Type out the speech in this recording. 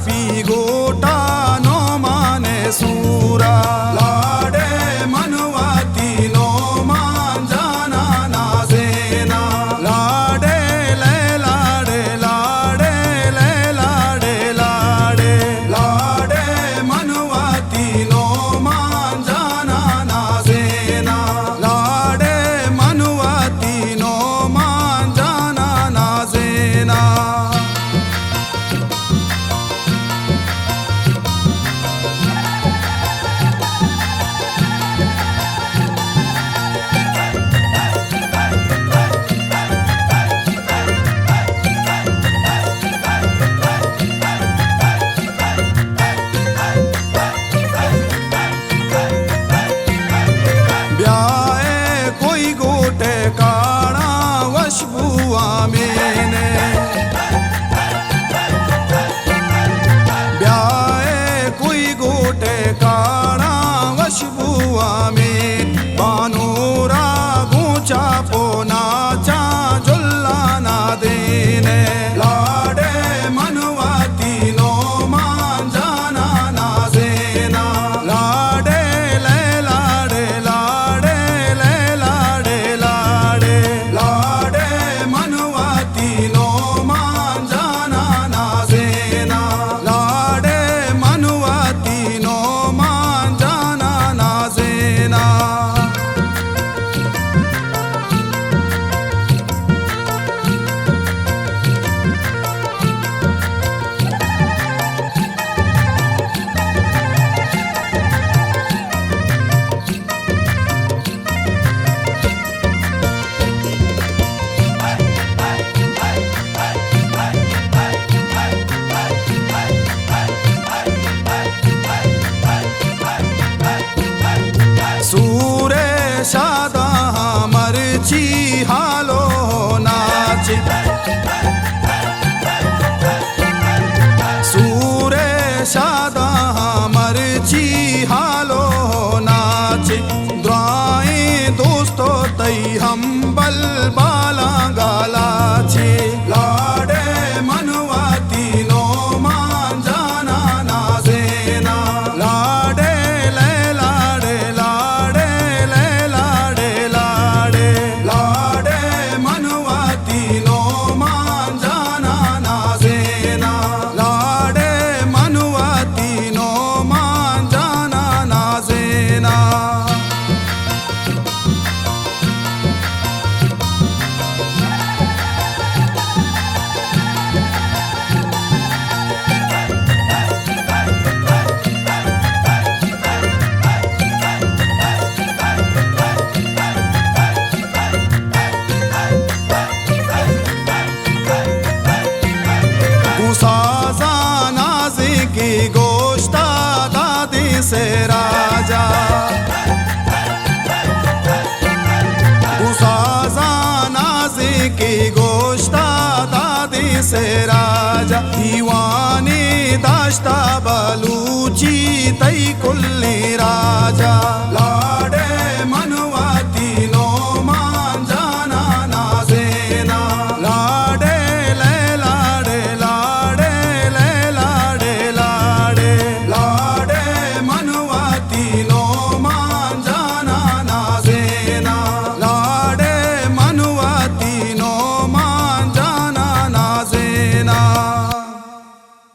P गोटा no माने सूरा लाडे मनवाती नो मान जाना ना सेना लाडे ले लाडे लाडे ले लाडे लाडे लाडे मनवाती नो मान जाना ना सेना लाडे मनवाती नो मान जाना ना सेना। बुआ मैंने ब्याए कोई गोटे काड़ा वश बुआ में बानूरा गूंचा पोना चा जुल्ला ना देने लाडे मनवाती नो मान जाना ना सेना लाडे ले लाडे लाडे ले लाडे लाडे लाडे मनवाती नो मान जाना ना सेना लाडे मनवाती नो मान जाना ना सेना। सूरे शादा मरची हालो नाच सूरे शादा मरची हालो नाच द्राई दोस्तों तई हम बल बाला गाला छे लाडे मनवाती नो मान जाना ना सेना लाडे ले लाडे लाडे ले लाडे लाडे लाडे मनवाती नो मान जाना ना सेना लाडे मनवाती नो मान जाना ना सेना। गुसाजा नाजी की गोश्ता दादी से राजा गुसाजा नाजी की गोश्ता दादी से राजा दीवानी दाश्ता बलूची तई कुल्ली